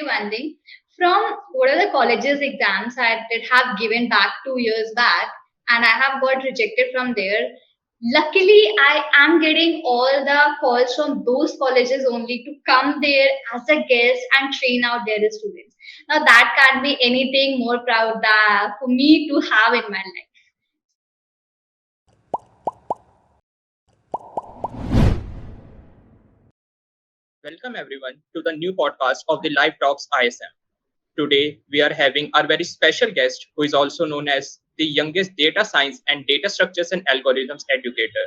you one thing. From what are the colleges exams I did have given back 2 years back, and I have got rejected from there. Luckily, I am getting all the calls from those colleges only to come there as a guest and train out their students. Now that can't be anything more proud that for me to have in my life. Welcome everyone to the new podcast of the Live Talks ISM. Today we are having our very special guest who is also known as the youngest data science and data structures and algorithms educator,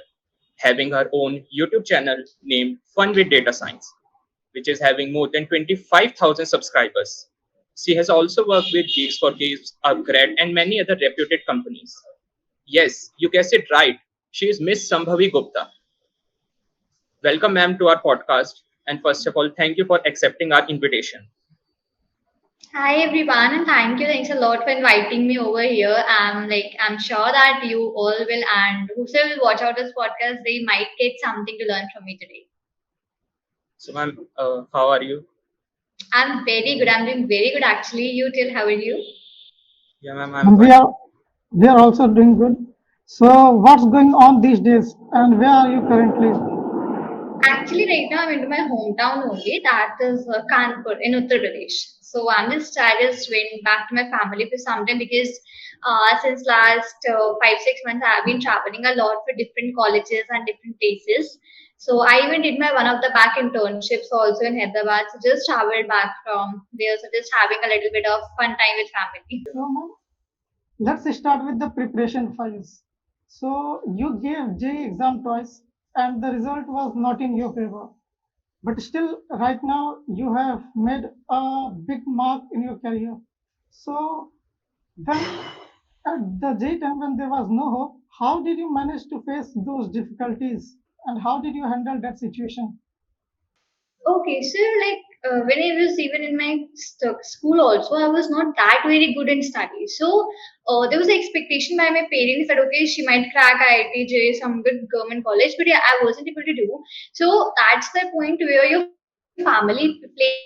having her own YouTube channel named Fun with Data Science, which is having more than 25,000 subscribers. She has also worked with Geeks for Games, Upgrade, and many other reputed companies. Yes, you guessed it right. She is Miss Shambhavi Gupta. Welcome, ma'am, to our podcast. And first of all, thank you for accepting our invitation. Hi everyone, and thank you. Thanks a lot for inviting me over here. I'm sure that you all will, and whosoever will watch out this podcast, they might get something to learn from me today. So, ma'am, how are you? I'm very good. I'm doing very good actually. You tell, how are you? Yeah, ma'am, I'm And we fine. are we are also doing good. So what's going on these days and where are you currently? Actually, right now I'm into my hometown only. That is Kanpur in Uttar Pradesh. So I just went back to my family for some time because since last 5 6 months I have been traveling a lot for different colleges and different places. So I even did my one of the back internships also in Hyderabad. So just traveled back from there. So just having a little bit of fun time with family. So ma'am, let's start with the preparation phase. So you gave J exam twice and the result was not in your favor. But still right now you have made a big mark in your career. So when at the J time when there was no hope, how did you manage to face those difficulties and how did you handle that situation? Okay, so when I was even in my school also, I was not that very good in studies. So there was an expectation by my parents that okay, she might crack IIT, some good government college, but yeah, I wasn't able to do. So that's the point where your family plays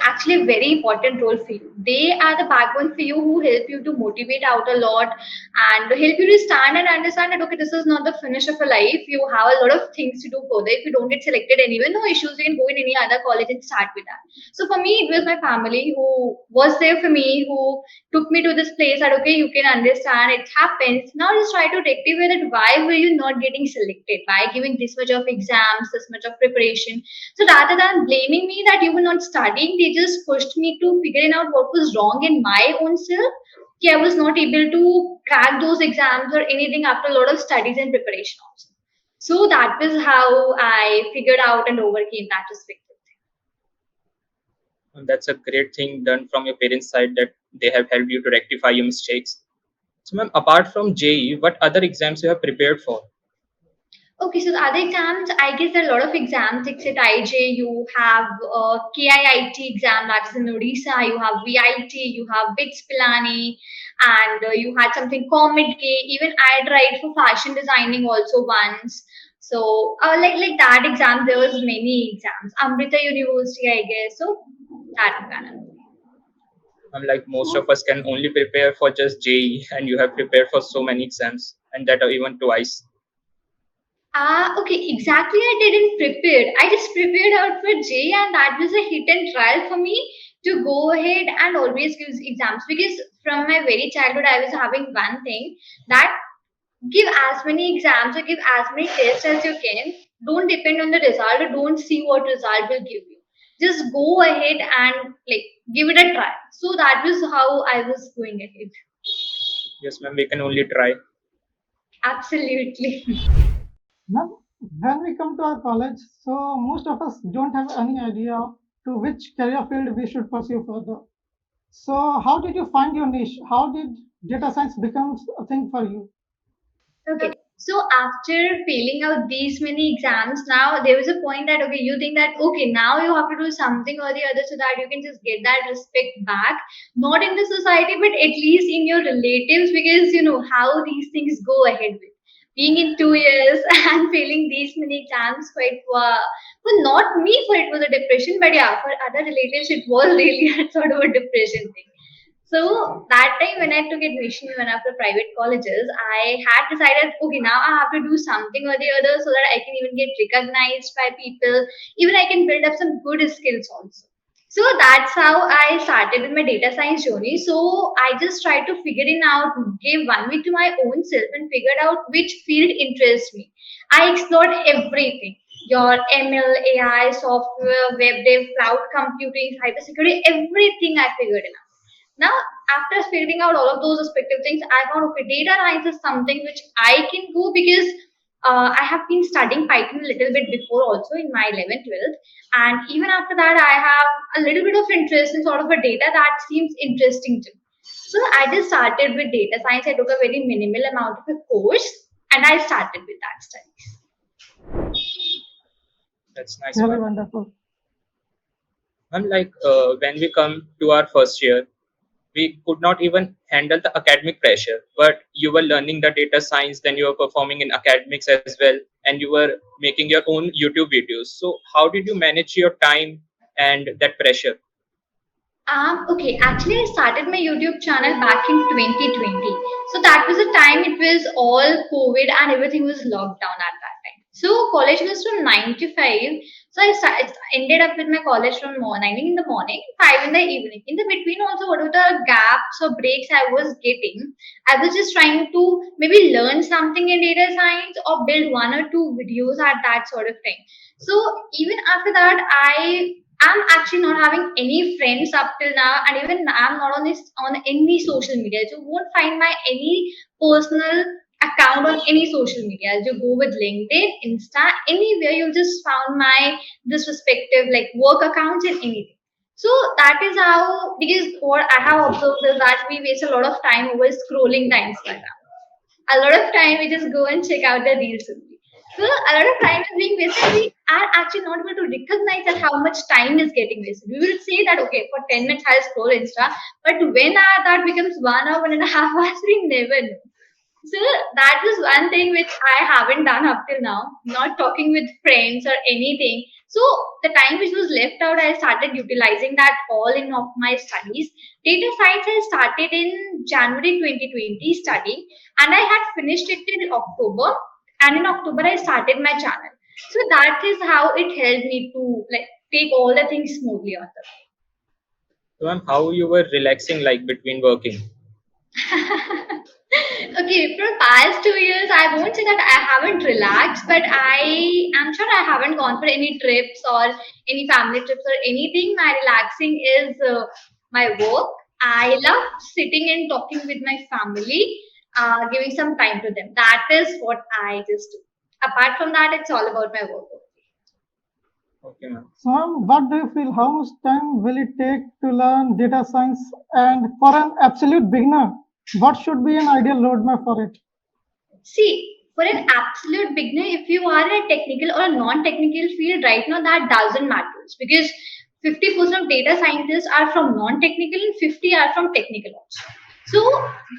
actually a very important role for you. They are the backbone for you who help you to motivate out a lot and help you to stand and understand that okay, this is not the finish of a life. You have a lot of things to do further. If you don't get selected anywhere, no issues. You can go in any other college and start with that. So for me, it was my family who was there for me, who took me to this place that okay, you can understand it happens. Now just try to rectify that. Why were you not getting selected? By giving this much of exams, this much of preparation? So rather than blaming me that you were not studying, they just pushed me to figuring out what was wrong in my own self. I was not able to crack those exams or anything after a lot of studies and preparation also. So that was how I figured out and overcame that perspective. And that's a great thing done from your parents' side that they have helped you to rectify your mistakes. So, ma'am, apart from JE, what other exams you have prepared for? Okay, so the other exams, I guess there are a lot of exams. Except IJ, you have KIIT exam, that's in Odisha. You have VIT, you have BITS Pilani, and you had something Comet K. Even I tried for fashion designing also once. So like that exam, there was many exams. Amrita University, I guess. So that kind of. Like most of us can only prepare for just JE, and you have prepared for so many exams, and that are even twice. Okay, exactly. I didn't prepare. I just prepared out for J, and that was a hit and trial for me to go ahead and always give exams because from my very childhood, I was having one thing that give as many exams or give as many tests as you can. Don't depend on the result or don't see what result will give you. Just go ahead and like give it a try. So that was how I was going ahead. Yes, ma'am, we can only try. Absolutely. Now, when we come to our college, so most of us don't have any idea to which career field we should pursue further. So, how did you find your niche? How did data science become a thing for you? Okay. So after failing out these many exams, now there was a point that okay, you think that okay, now you have to do something or the other so that you can just get that respect back, not in the society, but at least in your relatives, because you know how these things go ahead with. being in 2 years and failing these many exams quite well, not me for it was a depression, but yeah, for other relatives it was really a sort of a depression thing. So that time when I took admission in one of the private colleges, I had decided, okay, now I have to do something or the other so that I can even get recognized by people. Even I can build up some good skills also. So that's how I started with my data science journey. So I just tried to figure it out, gave 1 week to my own self and figured out which field interests me. I explored everything. Your ML, AI, software, web dev, cloud computing, cybersecurity, everything I figured it out. Now, after figuring out all of those respective things, I found okay, data science is something which I can do because I have been studying Python a little bit before also in my 11th, 12th. And even after that, I have a little bit of interest in sort of a data that seems interesting to me. So I just started with data science. I took a very minimal amount of a course and I started with that studies. That's nice Really one. wonderful. I'm like, when we come to our first year, we could not even handle the academic pressure, but you were learning the data science, then you were performing in academics as well, and you were making your own YouTube videos. So how did you manage your time and that pressure? Okay, actually, I started my YouTube channel back in 2020. So that was the time it was all COVID and everything was locked down at that time. So college was from 9 to 5. So ended up with my college from 9 in the morning, 5 in the evening. In the between also, whatever the gaps or breaks I was getting, I was just trying to maybe learn something in data science or build one or two videos at that sort of thing. So even after that, I'm actually not having any friends up till now, and even I'm not on any social media. You won't find my any personal account on any social media. You go with LinkedIn, Insta, anywhere you'll just found my this respective like work accounts and anything. So that is how because what I have observed is that we waste a lot of time over scrolling the Instagram. A lot of time we just go and check out the reels only. So a lot of time is being wasted. We are actually not able to recognize that how much time is getting wasted. We will say that okay, for 10 minutes I'll scroll Insta, but when that becomes 1 hour, 1.5 hours, we never know. So that was one thing which I haven't done up till now, not talking with friends or anything. So the time which was left out, I started utilizing that all in of my studies. Data science I started in January 2020 studying and I had finished it in October. And in October I started my channel. So that is how it helped me to like take all the things smoothly on the way. So, how you were relaxing like between working? Okay, for past 2 years, I won't say that I haven't relaxed, but I am sure I haven't gone for any trips or any family trips or anything. My relaxing is my work. I love sitting and talking with my family, giving some time to them. That is what I just do. Apart from that, it's all about my work. Okay, ma'am. So, ma'am, what do you feel? How much time will it take to learn data science? And for an absolute beginner, what should be an ideal roadmap for it? See, for an absolute beginner, if you are in a technical or a non-technical field right now, that doesn't matter because 50% of data scientists are from non-technical and 50 are from technical also. So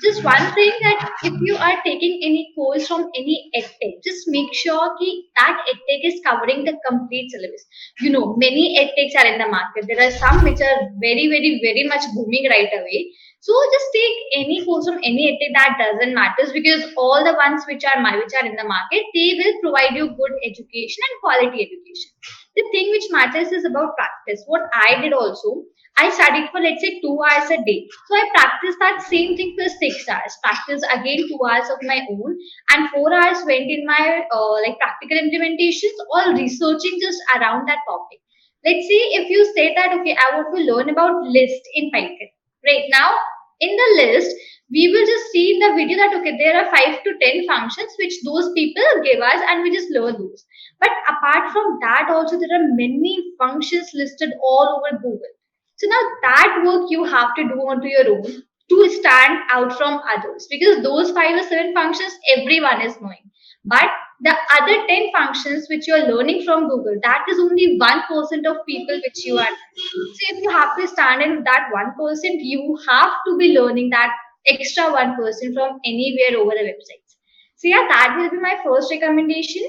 just one thing that if you are taking any course from any edtech, just make sure that edtech is covering the complete syllabus. You know, many edtechs are in the market. There are some which are very, very, very much booming right away. So just take any course from any edtech that doesn't matter because all the ones which are in the market, they will provide you good education and quality education. The thing which matters is about practice. What I did also, I studied for let's say 2 hours a day. So I practiced that same thing for 6 hours. Practice again 2 hours of my own, and 4 hours went in my like practical implementations, all researching just around that topic. Let's see if you say that okay, I want to learn about list in Python. Right now, in the list, we will just see in the video that okay, there are 5 to 10 functions which those people give us, and we just learn those. But apart from that, also there are many functions listed all over Google. So now that work you have to do onto your own to stand out from others because those 5 or 7 functions everyone is knowing. But the other 10 functions which you are learning from Google, that is only 1% of people which you are. So if you have to stand in with that 1%, you have to be learning that extra 1% from anywhere over the websites. So yeah, that will be my first recommendation.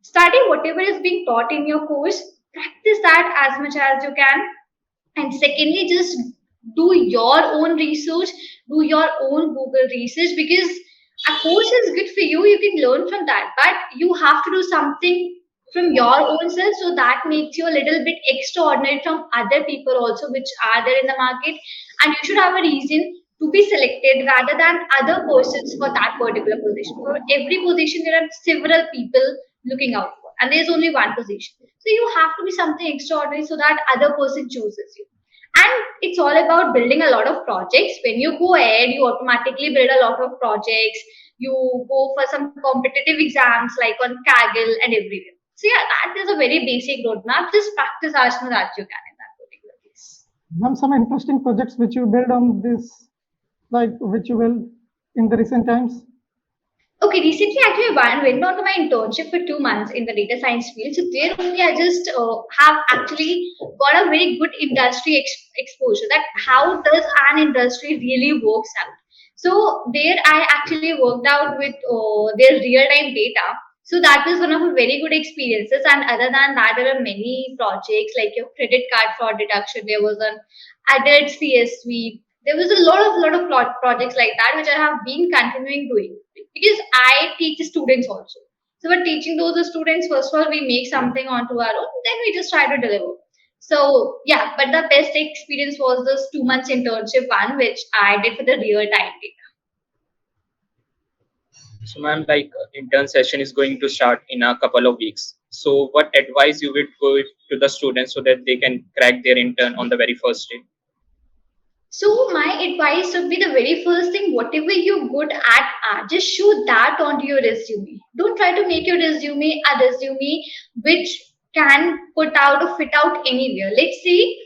Study whatever is being taught in your course. Practice that as much as you can. And secondly, just do your own research, do your own Google research, because a course is good for you. You can learn from that, but you have to do something from your own self, so that makes you a little bit extraordinary from other people also, which are there in the market. And you should have a reason to be selected rather than other persons for that particular position. For every position, there are several people looking out for, and there's only one position. So you have to be something extraordinary so that other person chooses you. And it's all about building a lot of projects. When you go ahead, you automatically build a lot of projects. You go for some competitive exams like on Kaggle and everywhere. So yeah, that is a very basic roadmap. Just practice as much as you can in that particular case. Ma'am, some interesting projects which you build on this, like which you build in the recent times. Okay, recently actually I went on to my internship for 2 months in the data science field. So there only I just have actually got a very good industry exposure, that how does an industry really works out. So there I actually worked out with their real time data. So that was one of the very good experiences. And other than that, there are many projects like your credit card fraud detection. There was an adult CSV. There was a lot of projects like that which I have been continuing doing because I teach students also. So we're teaching those students. First of all, we make something onto our own, then we just try to deliver. So yeah, but the best experience was this 2 months internship one, which I did for the real time data. So, ma'am, like intern session is going to start in a couple of weeks. So, what advice you would give to the students so that they can crack their intern on the very first day? So my advice would be the very first thing, whatever you're good at, just show that onto your resume. Don't try to make your resume a resume which can put out or fit out anywhere. Let's say,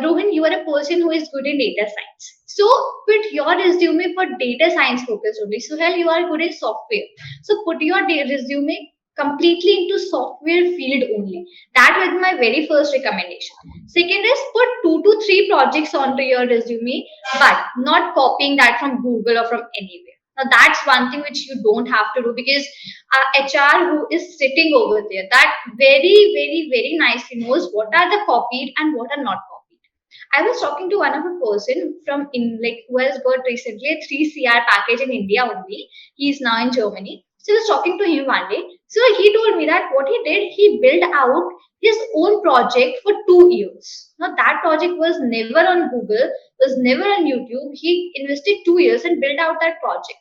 Rohan, you are a person who is good in data science. So put your resume for data science focus only. So hell, you are good in software. So put your resume completely into software field only. That would be my very first recommendation. Second is put 2 to 3 projects onto your resume, but not copying that from Google or from anywhere. Now that's one thing which you don't have to do, because HR who is sitting over there, that very nicely knows what are the copied and what are not copied. I was talking to one of a person from in like who has got recently a 3 CR package in India only. He's now in Germany. So I was talking to him one day. So he told me that what he did, he built out his own project for 2 years. Now that project was never on Google, was never on YouTube. He invested 2 years and built out that project.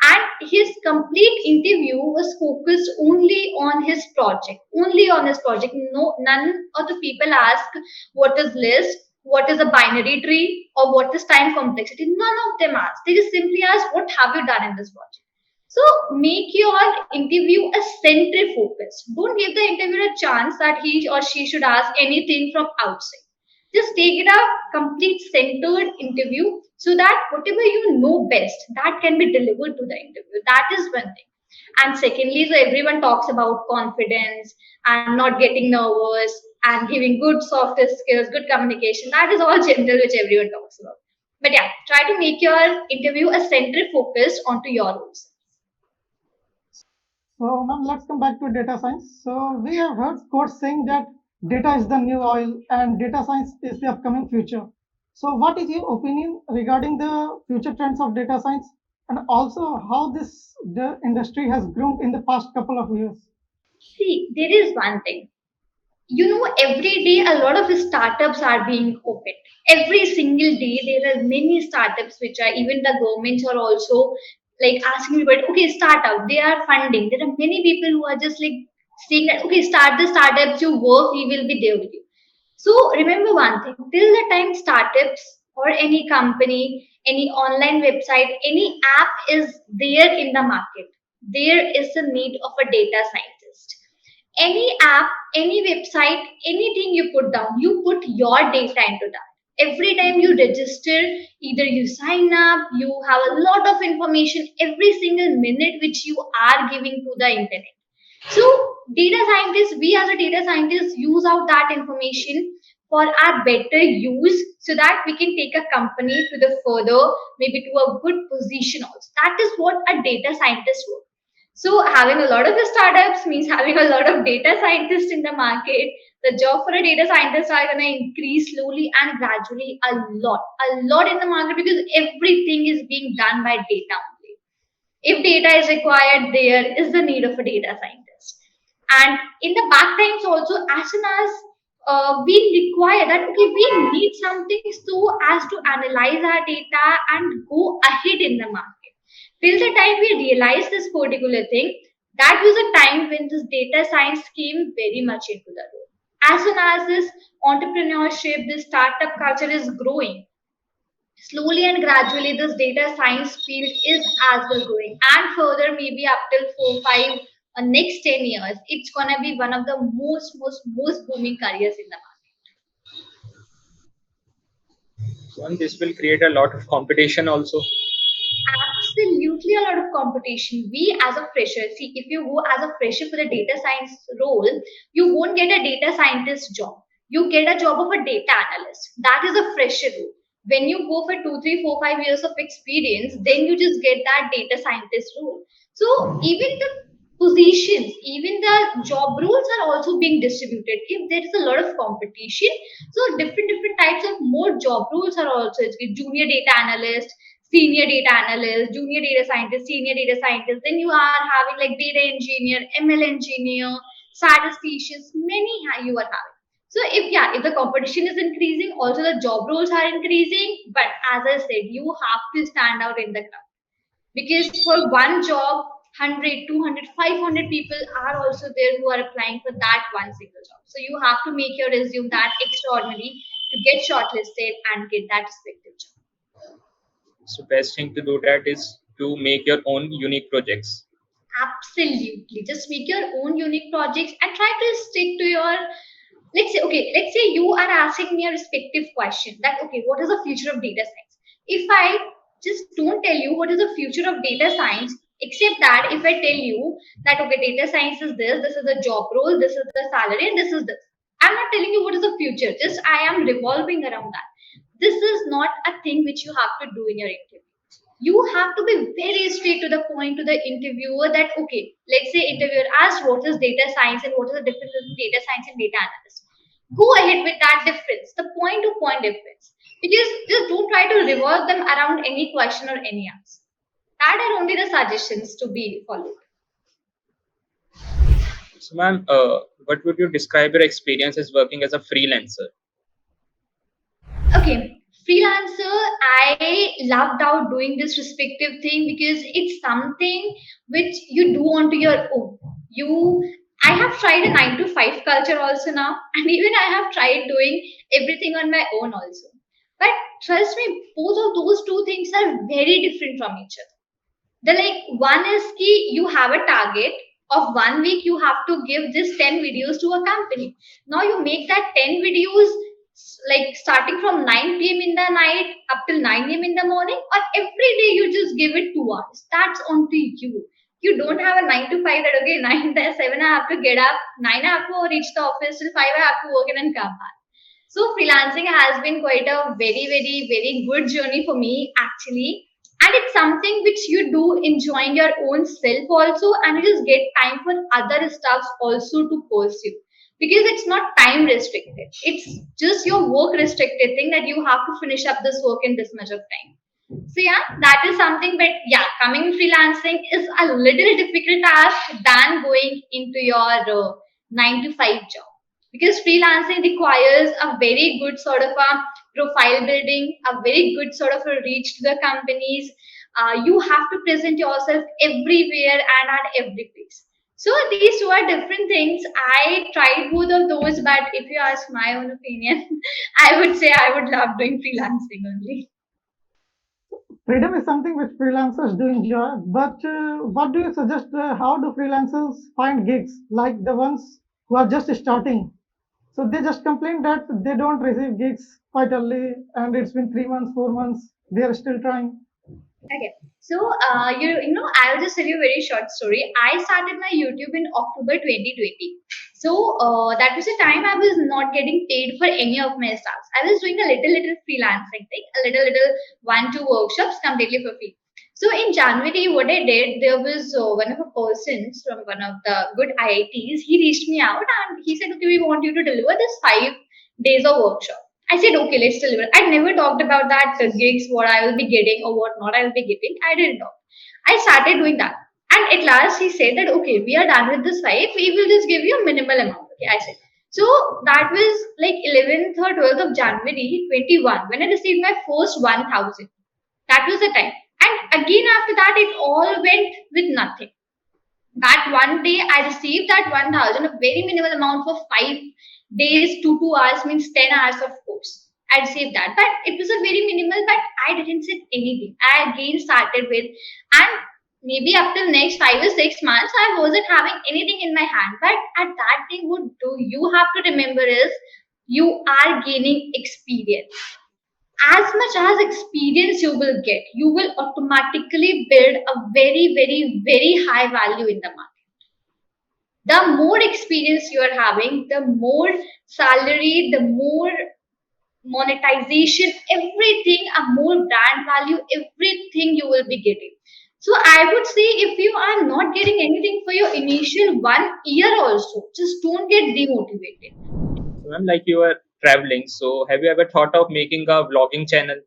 And his complete interview was focused only on his project, only on his project. No, none of the people ask what is list, what is a binary tree, or what is time complexity. None of them ask. They just simply ask, what have you done in this project? So make your interview a central focus. Don't give the interviewer a chance that he or she should ask anything from outside. Just take it a complete centered interview so that whatever you know best, that can be delivered to the interview. That is one thing. And secondly, so everyone talks about confidence and not getting nervous and giving good soft skills, good communication. That is all general, which everyone talks about. But yeah, try to make your interview a central focus onto your roles. So, ma'am, let's come back to data science. So, we have heard quotes saying that data is the new oil and data science is the upcoming future. So, what is your opinion regarding the future trends of data science and also how this the industry has grown in the past couple of years? See, there is one thing. You know, every day a lot of startups are being opened. Every single day there are many startups which are, even the governments are also like asking people, okay, startup, they are funding. There are many people who are just like saying that, okay, start the startups, you work, we will be there with you. So remember one thing, till the time startups or any company, any online website, any app is there in the market, there is a need of a data scientist. Any app, any website, anything you put down, you put your data into that. Every time you register, either you sign up, you have a lot of information every single minute which you are giving to the internet. So data scientists, we as a data scientist use out that information for our better use, so that we can take a company to the further, maybe to a good position also. That is what a data scientist work. So having a lot of startups means having a lot of data scientists in the market. The job for a data scientist are going to increase slowly and gradually a lot in the market because everything is being done by data only. If data is required, there is the need of a data scientist. And in the back times also, as soon as we require that, okay, we need something so as to analyze our data and go ahead in the market. Till the time we realize this particular thing, that was a time when this data science came very much into the role. As soon as this entrepreneurship, this startup culture is growing, slowly and gradually this data science field is as well growing, and further maybe up till 4 5 next 10 years it's gonna be one of the most booming careers in the So, and this will create a lot of competition also. Absolutely a lot of competition. We as a fresher, see, if you go as a fresher for the data science role, you won't get a data scientist job. You get a job of a data analyst. That is a fresher role. When you go for 2 3 4 5 years of experience, then you just get that data scientist role. So even the positions, even the job roles are also being distributed. If there is a lot of competition, so different types of more job roles are also, it's junior data analyst, senior data analyst, junior data scientist, senior data scientist. Then you are having like data engineer, ML engineer, statisticians, many you are having. So if, yeah, if the competition is increasing, also the job roles are increasing. But as I said, you have to stand out in the crowd because for one job, 100, 200, 500 people are also there who are applying for that one single job. So you have to make your resume that extraordinary to get shortlisted and get that respective job. So best thing to do that is to make your own unique projects. Absolutely. Just make your own unique projects and try to stick to your, let's say, okay, let's say you are asking me a respective question that, okay, what is the future of data science? If I just don't tell you what is the future of data science, except that if I tell you that, okay, data science is this is the job role, this is the salary, and this is this. I'm not telling you what is the future, just I am revolving around that. This is not a thing which you have to do in your interview. You have to be very straight to the point to the interviewer that, okay, let's say interviewer asked what is data science and what is the difference between data science and data analyst. Go ahead with that difference, the point to point difference, because just don't try to revolve them around any question or any answer. That are only the suggestions to be followed. So, ma'am, what would you describe your experience as working as a freelancer? Okay, freelancer, I loved out doing this respective thing because it's something which you do onto your own. You, I have tried a 9 to 5 culture also now, and even I have tried doing everything on my own also. But trust me, both of those two things are very different from each other. The like one is key, you have a target of 1 week, you have to give just 10 videos to a company. Now you make that 10 videos like starting from 9 p.m. in the night up till 9 a.m. in the morning, or every day you just give it 2 hours. That's on to you. You don't have a 9 to 5 that, okay, 9 to 7 I have to get up, 9 I have to reach the office, till 5 I have to work in and come back. So freelancing has been quite a very good journey for me actually. And it's something which you do enjoying your own self also, and you just get time for other stuff also to pursue. Because it's not time restricted. It's just your work restricted thing that you have to finish up this work in this much of time. So yeah, that is something. But yeah, coming freelancing is a little difficult task than going into your 9 to 5 job, because freelancing requires a very good sort of a profile building, a very good sort of a reach to the companies. You have to present yourself everywhere and at every place. So these two are different things. I tried both of those, but if you ask my own opinion, I would say I would love doing freelancing only. Freedom is something which freelancers do enjoy, but what do you suggest? How do freelancers find gigs like the ones who are just starting? So they just complain that they don't receive gigs quite early, and it's been 3 months, 4 months. They are still trying. Okay. So, I'll just tell you a very short story. I started my YouTube in October 2020. So, that was the time I was not getting paid for any of my stuff. I was doing a little freelancing thing, a little one, two workshops completely for free. So in January, what I did, there was one of the persons from one of the good IITs. He reached me out and he said, "Okay, we want you to deliver this 5 days of workshop." I said, "Okay, let's deliver." I never talked about that gigs, what I will be getting or what not I will be getting. I didn't talk. I started doing that, and at last he said that, "Okay, we are done with this 5. We will just give you a minimal amount." Okay, I said. So that was like 11th or 12th of January 21 when I received my first 1,000. That was the time. And again, after that, it all went with nothing. That one day, I received that 1,000, a very minimal amount for 5 days, 2 hours means 10 hours of course. I received that. But it was a very minimal, but I didn't say anything. I again started with, and maybe up till next 5 or 6 months, I wasn't having anything in my hand. But at that thing, what do you have to remember is you are gaining experience. As much as experience you will get, you will automatically build a very, very, very high value in the market. The more experience you are having, the more salary, the more monetization, everything, a more brand value, everything you will be getting. So I would say if you are not getting anything for your initial 1 year also, just don't get demotivated. So, ma'am, like you are traveling, so have you ever thought of making a vlogging channel?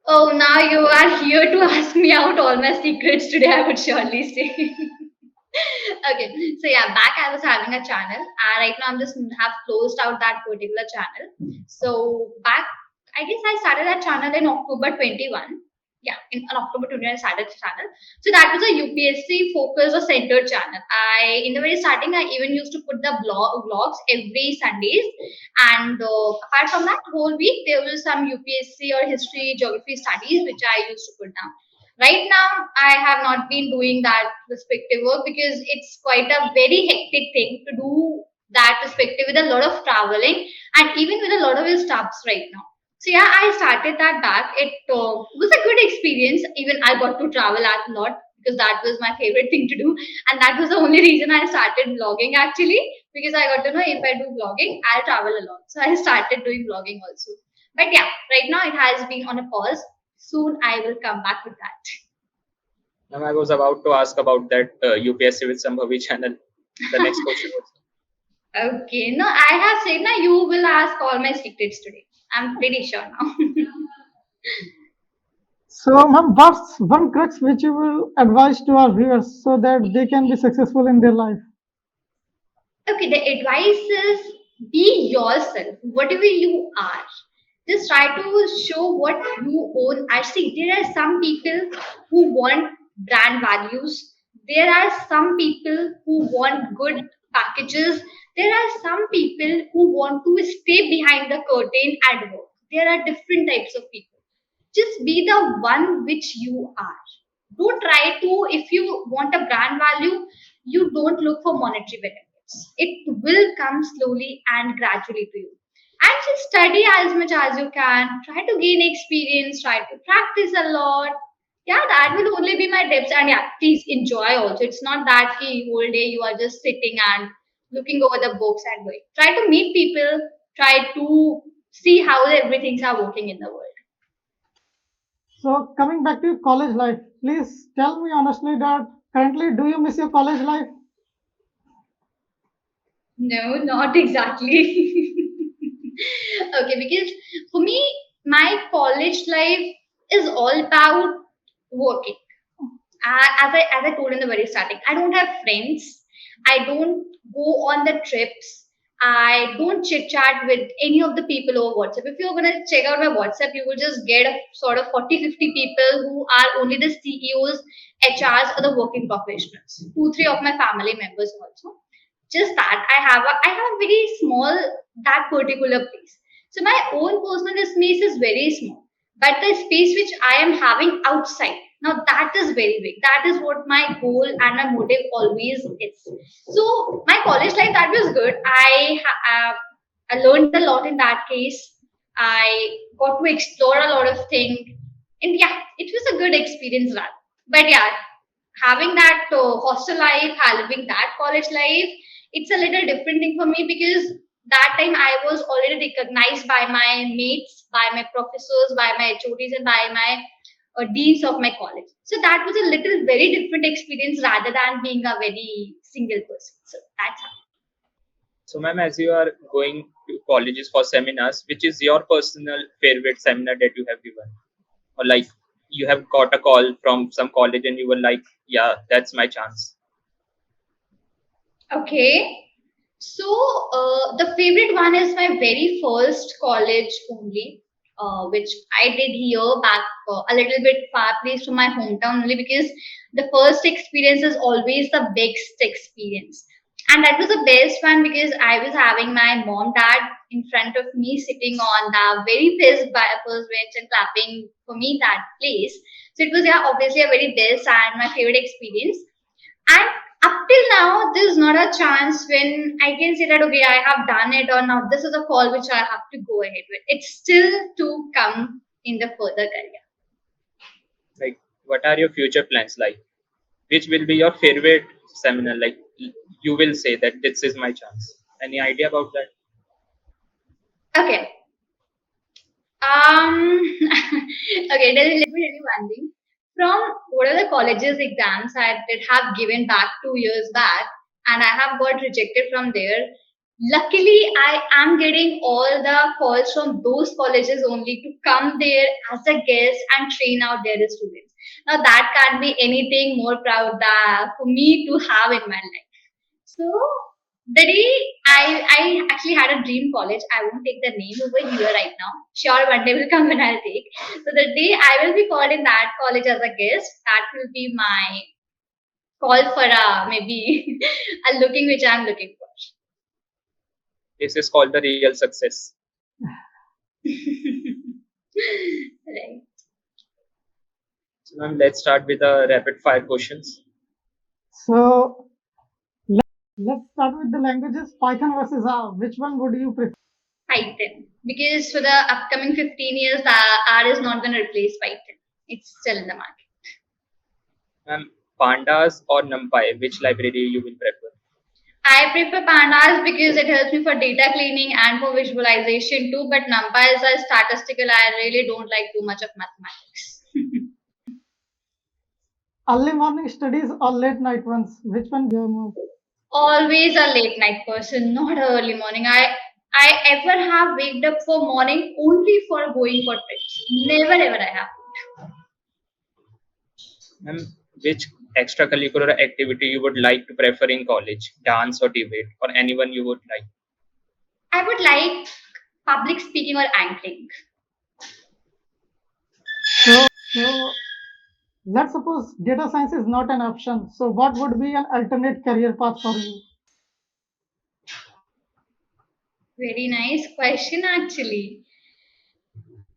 Oh, now you are here to ask me out all my secrets today, I would surely say. Okay, so yeah, back I was having a channel. Right now I'm just have closed out that particular channel. So back, I guess I started that channel in October 21. Yeah, in October 21 I started the channel. So that was a UPSC focus or centered channel. I in the very starting I even used to put the vlogs every Sundays, and apart from that, whole week there was some UPSC or history, geography studies which I used to put down. Right now, I have not been doing that respective work because it's quite a very hectic thing to do that respective with a lot of traveling and even with a lot of stops right now. So yeah, I started that back. It was a good experience. Even I got to travel a lot because that was my favorite thing to do, and that was the only reason I started vlogging actually, because I got to know if I do vlogging, I'll travel a lot. So I started doing vlogging also. But yeah, right now it has been on a pause. Soon I will come back with that. Ma'am, I was about to ask about that UPSC with Shambhavi channel. The next question was. Okay, no, I have said now you will ask all my secrets today. I'm pretty sure now. So, ma'am, what's one crux which you will advise to our viewers so that they can be successful in their life? Okay, the advice is be yourself, whatever you are. Just try to show what you own. I see there are some people who want brand values. There are some people who want good packages. There are some people who want to stay behind the curtain at work. There are different types of people. Just be the one which you are. Don't try to, if you want a brand value, you don't look for monetary benefits. It will come slowly and gradually to you. And just study as much as you can. Try to gain experience, try to practice a lot. Yeah, that will only be my tips. And yeah, please enjoy also. It's not that the whole day you are just sitting and looking over the books and going. Try to meet people, try to see how everything's are working in the world. So, coming back to college life, please tell me honestly that currently do you miss your college life? No, not exactly. Okay, because for me, my college life is all about working. As I told in the very starting, I don't have friends. I don't go on the trips. I don't chit chat with any of the people over WhatsApp. If you're gonna check out my WhatsApp, you will just get a sort of 40, 50 people who are only the CEOs, HRs, or the working professionals. Two, three of my family members also. Just that I have a very small that particular place. So my own personal space is very small, but the space which I am having outside, now that is very big. That is what my goal and my motive always is. So my college life, that was good. I learned a lot in that case. I got to explore a lot of things, and yeah, it was a good experience run. But yeah, having that hostel life, having that college life, it's a little different thing for me because that time I was already recognized by my mates, by my professors, by my HODs, and by my deans of my college. So that was a little very different experience rather than being a very single person. So that's how. So, ma'am, as you are going to colleges for seminars, which is your personal favorite seminar that you have given? Or like you have got a call from some college and you were like, yeah, that's my chance. Okay. So the favorite one is my very first college only, which I did here back a little bit far place from my hometown only because the first experience is always the best experience. And that was the best one because I was having my mom, dad in front of me sitting on the very first bench and clapping for me that place. So it was, yeah, obviously a very best and my favorite experience. And up till now, there's not a chance when I can say that, okay, I have done it or not. This is a call which I have to go ahead with. It's still to come in the further career. Like, what are your future plans like? Which will be your favorite seminar? Like, you will say that this is my chance. Any idea about that? Okay. Okay, let me tell you one thing. From what are the colleges exams I did have given back 2 years back, and I have got rejected from there. Luckily, I am getting all the calls from those colleges only to come there as a guest and train out their students. Now that can't be anything more proud for me to have in my life. So the day I actually had a dream college, I won't take the name over here right now. Sure, one day will come when I'll take. So the day I will be called in that college as a guest, that will be my call for a maybe a looking which I'm looking for. This is called the real success. Right. So, ma'am, let's start with the rapid fire questions. So let's start with the languages. Python versus R. Which one would you prefer? Python. Because for the upcoming 15 years, the R is not going to replace Python. It's still in the market. Ma'am, pandas or NumPy? Which library you will prefer? I prefer pandas because it helps me for data cleaning and for visualization too. But NumPy is a statistical. I really don't like too much of mathematics. Early morning studies or late night ones? Which one do you more? Always a late night person, not a early morning. I ever have waked up for morning only for going for trips. Never ever I have. Ma'am, which extracurricular activity you would like to prefer in college? Dance or debate or anyone you would like? I would like public speaking or anchoring. So let's suppose data science is not an option. So what would be an alternate career path for you? Very nice question actually.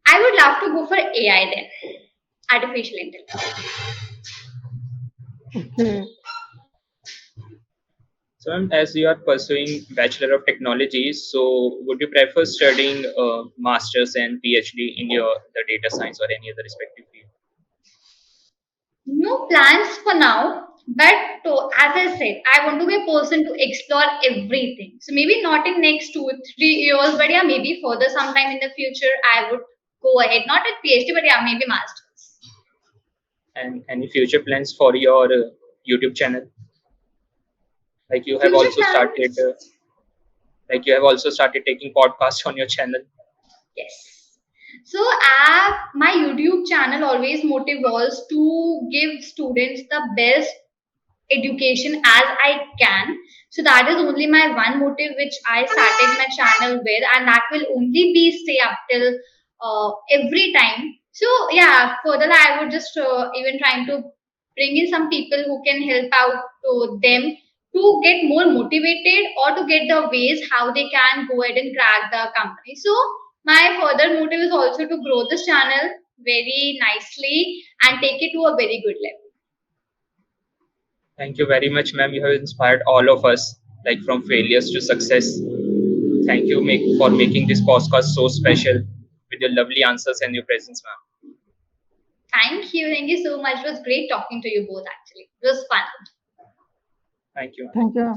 I would love to go for AI then. Artificial intelligence. Okay. So, ma'am, as you are pursuing Bachelor of Technology, so would you prefer studying Masters and PhD in your the data science or any other respective field? No plans for now, but as I said, I want to be a person to explore everything. So maybe not in next 2 3 years, but yeah, maybe further sometime in the future, I would go ahead. Not at PhD, but yeah, maybe masters. And any future plans for your YouTube channel? Like you have Future also started, plans? taking podcasts on your channel. Yes. So, my YouTube channel always motive was to give students the best education as I can. So that is only my one motive which I started my channel with, and that will only be stay up till every time. So yeah, further I would just even trying to bring in some people who can help out to them to get more motivated or to get the ways how they can go ahead and crack the company. So my further motive is also to grow this channel very nicely and take it to a very good level. Thank you very much, ma'am. You have inspired all of us, like from failures to success. Thank you for making this podcast so special with your lovely answers and your presence, ma'am. Thank you. Thank you so much. It was great talking to you both, actually. It was fun. Thank you. Thank you.